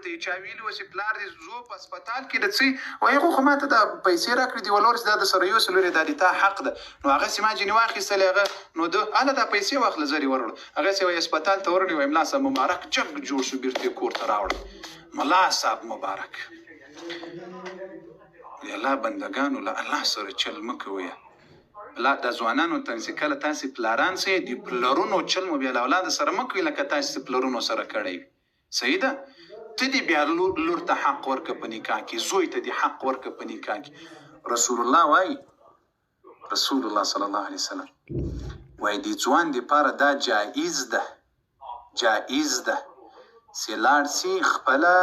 ورته چا ویلي و چې پلار دې زو په هسپتال کې د څه وایي هغو خو ما ته دا پیسې راکړي دي ولورس دا د سره یوسل لورې دا د تا حق ده نو هغسې ما ځینې واخیستلې هغه نو ده هله دا پیسې واخله زر یې وروړه هغسې وایي هسپتال ته ورغلې وایي ملا صاحب مبارک جګ جوړ شو بېرته یې کور ته راوړه ملا صاحب مبارک الله بندګانو له الله سره چل مه کوئ لا د ځوانانو ته چې کله تاسې پلاران سئ د پلرونو چل مو بیا له اولاد سره مه کوئ لکه تاسې پلرونو سره کړی وي صحیح ده ته دې بیا لور ته حق ورکړه په نکاح کې زوی ته دې حق ورکړه په نکاح کې رسول الله وایي رسول الله صلی الله علیه وسلم وایي د ځوان دپاره دا جایز ده چې لاړ سي خپله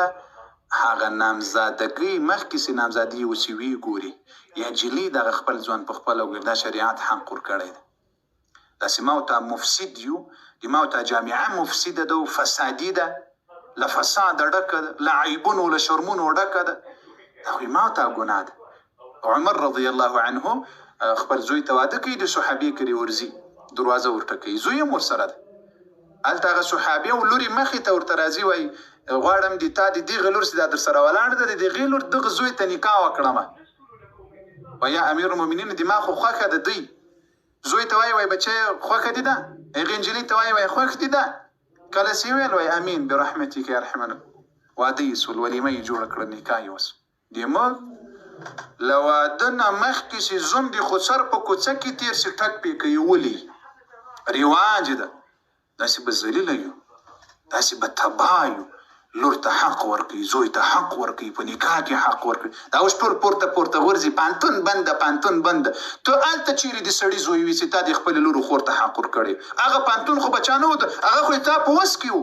هغه نامزادګۍ مخکې چې نامزادګي اوسي وي ګوري یا جلي دغه خپل ځوان په خپله وګوري دا شریعت حق ورکړی ده داسې ما ورته مفسد یو د ما ورته جامعه مفسده ده او فسادي ده له فساده ډکه ده له عیبونو له شرمونو ډکه ده دا خو ما ورته ګناه ده عمر رضی الله عنه خپل زوی ته واده کوي د صحابي کري ورځي دروازه ورته کوي زوی هم ورسره ده هلته هغه صحابي او لورې مخې ته ورته راځي وایي غواړم د تا د دغه لور چې دا در سره ولاړه ده د دغې لور دغه زوی ته نکاح وکړمه وایي یا امیر المؤمنین د ما خو خوښه ده دوی زوی ته وایي بچی خوښه دې ده هغې نجلۍ ته وایي خوښ دې ده کله چې ویل وایي امین برحمتک یا رحمن واده یې سول ولیمه یې جوړه کړه نکاح یې وسو دماغ له واده نه مخکې چې زوم د خو سر په کوڅه کې تېر سي ټک پې کوي ولي رواج ده داسې به ذلیله یو داسې به تباه یو لور ته حق ورکوي زوی ته حق ورکوي په نکاح کې حق ورکوي دا اوس ټول پورته غورځي پانتون بنده ته هلته چیرې د سړي زوی وي چې تا د خپلې لورو خور ته حق ورکړی هغه پانتون خو بچا نه و هغه خو تا په وس کې و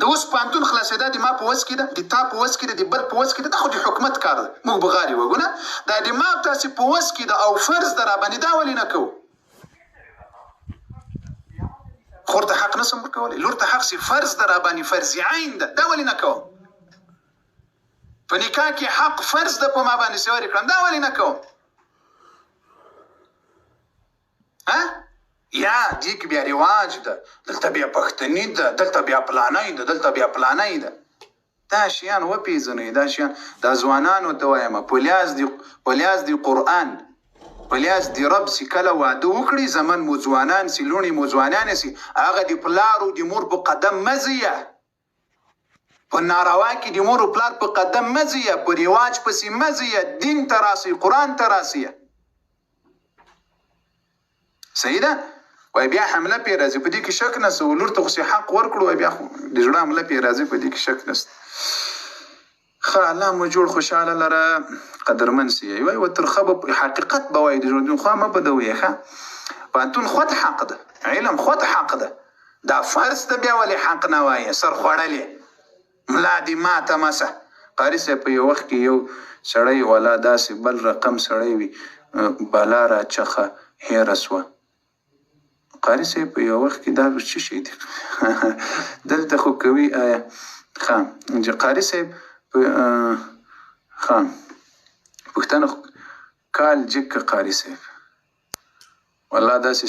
د اوس پانتون خلاصېدا د ما په وس کې ده د تا په وس کې ده د بل په وس کې ده دا خو د حکومت کار ده موږ بغارې وګو نه دا د ما تاسې په وس کې ده او فرض ده راباندې دا ولې نه کوو خور ته حق نسم ورکولی لور ته حق سي فرض ده راباندې فرض عین ده دا ولې نه کوم په نکاح کې حق فرض ده په ما باندې سواری کړم دا ولې نه کوم یا دې کې بیا رواج ده دلته بیا پښتني ده دلته بیا پلانی ده دا شیان وپېژنئ دا شیان دا ځوانانو ته وایم په لیاز د قرآن په لیاز د رب سي کله واده وکړي زمن مو ځوانان سي لوڼې مو ځوانانې سي هغه د پلار او د مور په قدم مه ځیه په ناروا کې د مور او پلار په قدم مه ځیه په رواج پسې مه ځیه دین ته راسئ قرآن ته راسئ صحیح ده وای بیا حمله پې راځي په دې کې شک نسته لور ته خو سي حق ورکړو وای بیا خو د زړه حمله پې راځي په دې کې شک نسته ښه الله مو جوړ خوشحاله لره قدرمن سي وای و ترخه به حقیقت به وایي د ژوند خوا مه بدوئ ښه پانتون خود حق ده علم خود حق ده دا فرض ده بیا ولې حق نه وایې سر خوړلې ملا دې ماته مسه قاري صاحب په یو وخت کې یو سړی ولا داسې بل رقم سړی وي بلا راچخه هېره سوه قاري صاحب په یو وخت کې دا څه شی دی دلته خو کوي آیا ښه قاري صاحب ښه پښتنه کال جګ قاري صاحب والله داسې